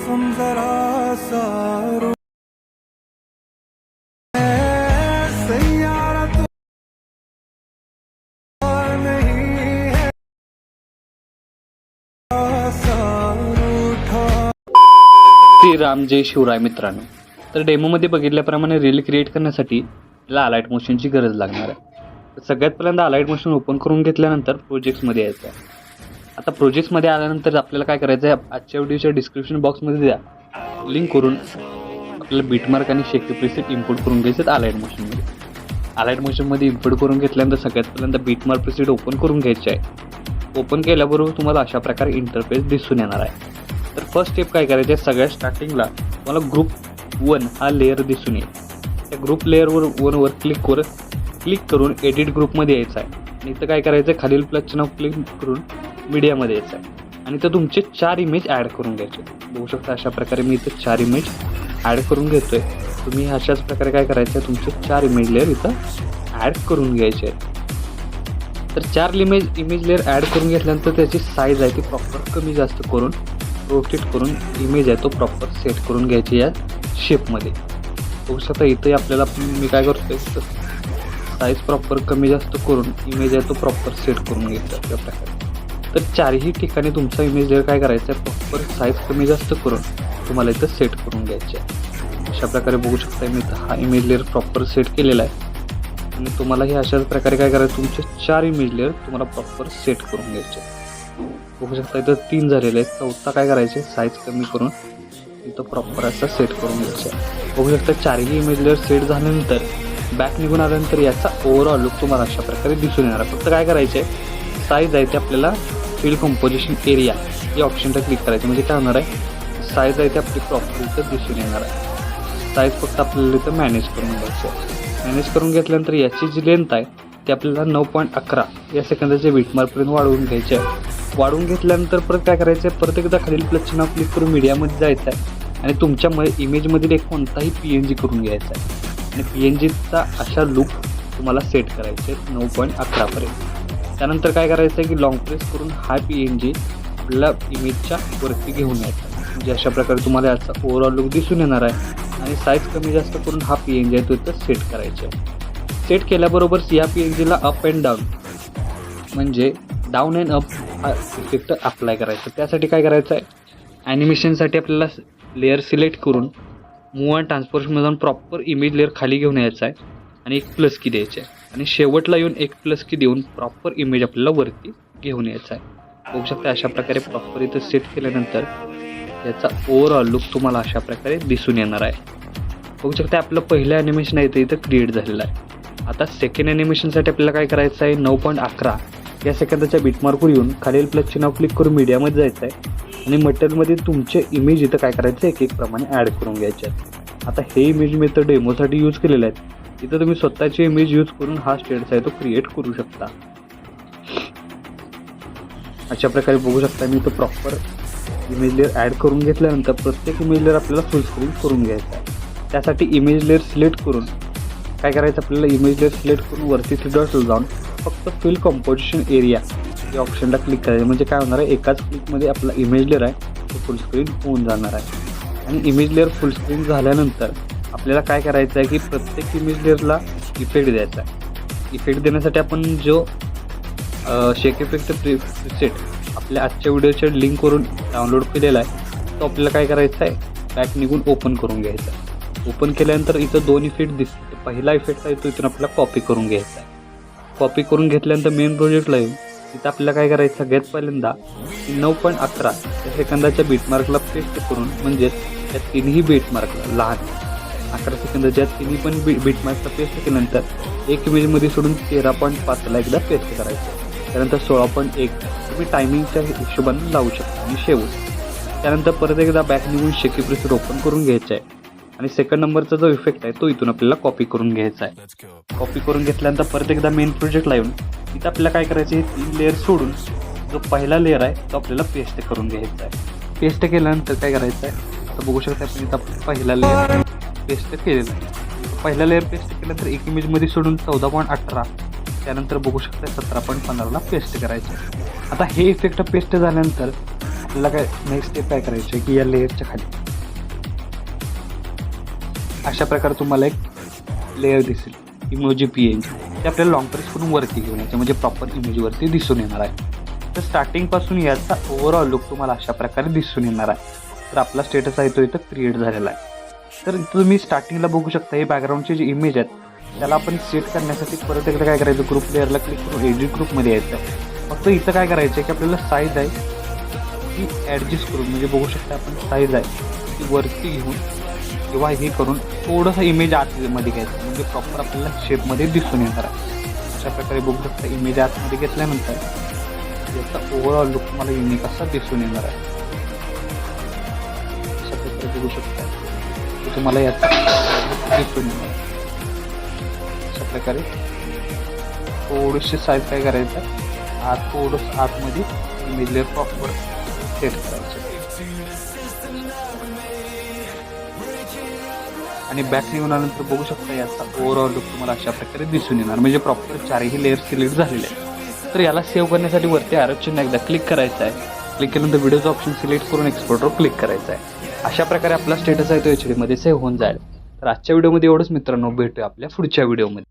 सुन जरा सा सैयारा तो नहीं है रूठा। श्रीराम जय शिवराय मित्रांनो, तर डेमोमध्ये बघितल्याप्रमाणे रील क्रिएट करण्यासाठी आपल्याला अलाइट मोशनची गरज लागणार आहे. तर सगळ्यात पहिल्यांदा अलाइट मोशन ओपन करून घेतल्यानंतर प्रोजेक्ट्समध्ये यायचं आहे. आता प्रोजेक्ट्समध्ये आल्यानंतर आपल्याला काय करायचं आहे, आजच्या व्हिडिओच्या डिस्क्रिप्शन बॉक्समध्ये द्या लिंक करून आपल्याला बीटमार्क आणि शेकी प्रीसेट इम्पोर्ट करून घ्यायचे आहेत अलाइट मोशनमध्ये. अलाइट मोशनमध्ये इम्पोर्ट करून घेतल्यानंतर सगळ्यात पहिल्यांदा बीटमार्क प्रीसेट ओपन करून घ्यायचे आहे. ओपन केल्याबरोबर तुम्हाला अशा प्रकारे इंटरफेस दिसून येणार आहे. तर फर्स्ट स्टेप काय करायचं आहे, सगळ्यात स्टार्टिंगला तुम्हाला ग्रुप 1 हा लेअर दिसून येईल. त्या ग्रुप लेअरवर 1वर क्लिक करून एडिट ग्रुपमध्ये यायचं आहे. आणि इथं काय करायचं आहे, खालील प्लसचं नाव क्लिक करून मीडियामध्ये यायचं आहे आणि तर तुमचे 4 इमेज ॲड करून घ्यायचे. बघू शकता अशा प्रकारे मी इथं 4 इमेज ॲड करून घेतो आहे. तुम्ही अशाच प्रकारे काय करायचं आहे, तुमचे 4 इमेज लेअर इथं ॲड करून घ्यायचे आहेत. तर 4 इमेज लेअर ॲड करून घेतल्यानंतर त्याची साईज आहे ती प्रॉपर कमी जास्त करून रोटेट करून इमेज आहे तो प्रॉपर सेट करून घ्यायची या शेपमध्ये. बघू शकता इथे आपल्याला मी काय करतो आहे, साईज प्रॉपर कमी जास्त करून इमेज आहे तो प्रॉपर सेट करून घ्यायचा अशा प्रकारे. तर 4ही ठिकाणी तुमचा इमेज लेअर काय करायचा आहे, प्रॉपर साईज कमी जास्त करून तुम्हाला इथं सेट करून घ्यायचे आहे. अशा प्रकारे बघू शकता मी इथं हा इमेज लेअर प्रॉपर सेट केलेला आहे. आणि तुम्हाला हे अशाच प्रकारे काय करायचं, तुमचे 4 इमेज लेअर तुम्हाला प्रॉपर सेट करून घ्यायचे. बघू शकता इथं 3 झालेले आहेत. चौथा काय करायचे, साईज कमी करून इथं प्रॉपर असं सेट करून घ्यायचं. बघू शकता 4ही इमेज लेअर सेट झाल्यानंतर बॅक निघून आल्यानंतर याचा ओव्हरऑल लुक तुम्हाला अशा प्रकारे दिसून येणार. फक्त काय करायचे, साईज आहे ते आपल्याला फिल कंपोजिशन एरिया या ऑप्शनला क्लिक करायचं. म्हणजे काय होणार आहे, साईज आहे ते आपली प्रॉपर इथं दिसून येणार आहे. साईज फक्त आपल्याला इथं मॅनेज करून घ्यायचं. मॅनेज करून घेतल्यानंतर याची जी लेंथ आहे ती आपल्याला 9.11 या सेकंदाच्या बीटमार्कपर्यंत वाढवून घ्यायची आहे. वाढवून घेतल्यानंतर परत काय करायचं आहे, परत एकदा खालील प्लसचं नाव क्लिक करून मीडियामध्ये जायचं आहे आणि तुमच्या इमेजमधील एक कोणताही PNG करून घ्यायचा आहे. आणि PNGचा अशा लूक तुम्हाला सेट करायचे आहेत 9.11पर्यंत. त्यानंतर काय करायचं आहे की लॉंग प्रेस करून हा PNG आपल्याला इमेजच्या वरती घेऊन यायचा. म्हणजे अशा प्रकारे तुम्हाला याचा ओव्हरऑल लुक दिसून येणार आहे. आणि साईज कमी जास्त करून हा PNG आहे तो इथं सेट करायचा आहे. सेट केल्याबरोबर या PNGला अप अँड डाऊन म्हणजे डाऊन अँड अप हा इफेक्ट अप्लाय करायचा. त्यासाठी काय करायचं आहे, ॲनिमेशनसाठी आपल्याला लेअर सिलेक्ट करून मूव्ह अँड ट्रान्सफॉर्मेशनमध्ये जाऊन प्रॉपर इमेज लेअर खाली घेऊन यायचा आहे आणि एक प्लस की द्यायची आहे. आणि शेवटला येऊन एक प्लस की देऊन प्रॉपर इमेज आपल्याला वरती घेऊन यायचा आहे. बघू शकता अशा प्रकारे प्रॉपर इथं सेट केल्यानंतर याचा ओव्हरऑल लुक तुम्हाला अशा प्रकारे दिसून येणार आहे. बघू शकता आपलं पहिलं ॲनिमेशन आहे ते इथं क्रिएट झालेलं आहे. आता सेकंड ॲनिमेशनसाठी आपल्याला काय करायचं आहे, 9.11 या सेकंदाच्या बीटमार्कवर येऊन खालील प्लसचे नाव क्लिक करून मीडियामध्ये जायचं आहे आणि मटेरियलमध्ये तुमचे इमेज इथं काय करायचं आहे, एक प्रमाणे ॲड करून घ्यायचे आहेत. आता हे इमेज मी तर डेमोसाठी यूज केलेले आहेत. इथं तुम्ही स्वतःचे इमेज यूज करून हा स्टेट्स आहे तो क्रिएट करू शकता. अशा प्रकारे बघू शकता मी इथं प्रॉपर इमेज लेअर ॲड करून घेतल्यानंतर प्रत्येक इमेज लेअर आपल्याला फुल स्क्रीन करून घ्यायचा आहे. त्यासाठी इमेज लेअर सिलेक्ट करून काय करायचं, आपल्याला इमेज लेअर सिलेक्ट करून वरती 3 डॉट्सला जाऊन फक्त फिल कंपोजिशन एरिया या ऑप्शनला क्लिक करायचं. म्हणजे काय होणार आहे, एकाच क्लिकमध्ये आपला इमेज लेअर आहे तो फुल स्क्रीन होऊन जाणार आहे. आणि इमेज लेअर फुल स्क्रीन झाल्यानंतर आपल्याला काय करायचं आहे की प्रत्येक इमेज लेअरला इफेक्ट द्यायचा आहे. इफेक्ट देण्यासाठी आपण जो शेक इफेक्ट प्रीसेट आपल्या आजच्या व्हिडिओच्या लिंकवरून डाउनलोड केलेला आहे तो आपल्याला काय करायचा आहे, बॅक निघून ओपन करून घ्यायचा आहे. ओपन केल्यानंतर इथं 2 इफेक्ट दिसते. पहिला इफेक्ट आहे तो इथून आपल्याला कॉपी करून घ्यायचा आहे. कॉपी करून घेतल्यानंतर मेन प्रोजेक्टला येऊन इथं आपल्याला काय करायचं, सगळ्यात पहिल्यांदा 9.11 या सेकंदाच्या बीटमार्कला पेस्ट करून म्हणजेच या 3ही बीटमार्कला लहान 11 सेकंदाच्या 3ही पण बीटमार्कला पेस्ट केल्यानंतर एक इमेजमध्ये सोडून 13.5ला एकदा पेस्ट करायचं. त्यानंतर 16.1 तुम्ही टायमिंगच्या हिशोबाने लावू शकता. आणि त्यानंतर परत एकदा बॅक निघून शेकी प्रीसेट ओपन करून घ्यायचं आहे. आणि सेकंड नंबरचा जो इफेक्ट आहे तो इथून आपल्याला कॉपी करून घ्यायचा आहे. कॉपी करून घेतल्यानंतर परत एकदा मेन प्रोजेक्टला येऊन इथं आपल्याला काय करायचं, हे 3 लेअर सोडून जो पहिला लेअर आहे तो आपल्याला पेस्ट करून घ्यायचा आहे. पेस्ट केल्यानंतर काय करायचं आहे, आता बघू शकता आपण इथं पहिला लेअर पेस्ट केलेला आहे. पहिला लेअर पेस्ट केल्यानंतर एक इमेजमध्ये सोडून 14.18 त्यानंतर बघू शकता 17.15ला पेस्ट करायचं. आता हे इफेक्ट पेस्ट झाल्यानंतर आपल्याला काय नेक्स्ट स्टेप काय करायचं आहे की या लेअरच्या खाली अशा प्रकारे तुम्हाला एक लेअर दिसेल इमोजी PNG, ते आपल्याला लॉंग प्रेस करून वरती घेऊन यायचं म्हणजे प्रॉपर इमेजवरती दिसून येणार आहे. तर स्टार्टिंगपासून याचा ओव्हरऑल लुक तुम्हाला अशा प्रकारे दिसून येणार आहे. तर आपला स्टेटस आहे तो इथं क्रिएट झालेला आहे. तर इथं तुम्ही स्टार्टिंगला बघू शकता हे बॅकग्राऊंडचे जे इमेज आहेत त्याला आपण सेट करण्यासाठी परत एकदा काय करायचं, ग्रुप लेअरला क्लिक करून एडिट ग्रुपमध्ये यायचं. फक्त इथं काय करायचं आहे की आपल्याला साईज आहे ती ॲडजस्ट करून, म्हणजे बघू शकता आपण साईज आहे ती वरती घेऊन किंवा हे करून थोडंसं इमेज आतमध्ये घ्यायचं म्हणजे प्रॉपर आपल्याला शेपमध्ये दिसून येणार आहे. अशा प्रकारे बघू शकता इमेज आतमध्ये घेतल्यानंतर याचा ओव्हरऑल लुक तुम्हाला युनिक असा दिसून येणार आहे. अशा प्रकारे बघू शकता की तुम्हाला याचा दिसून येणार आहे. अशा प्रकारे थोडीशी साईज काय करायचं थोडंसं आतमध्ये इमेज लेअर प्रॉपर सेट करायचं आणि बॅक निघूनंतर बघू शकता याचा ओव्हरऑल लुक तुम्हाला अशा प्रकारे दिसून येणार म्हणजे प्रॉपर चारही लेअर सिलेक्ट झालेले आहेत. तर याला सेव्ह करण्यासाठी वरती ॲरो चिन्ह एकदा क्लिक करायचं आहे. क्लिक केल्यानंतर व्हिडिओचं ऑप्शन सिलेक्ट करून एक्सपोर्टवर क्लिक करायचं आहे. अशा प्रकारे आपला स्टेटस आहे तो HD मध्ये सेव्ह होऊन जाईल. तर आजच्या व्हिडिओमध्ये एवढंच मित्रांनो, भेटूया आपल्या पुढच्या व्हिडिओमध्ये.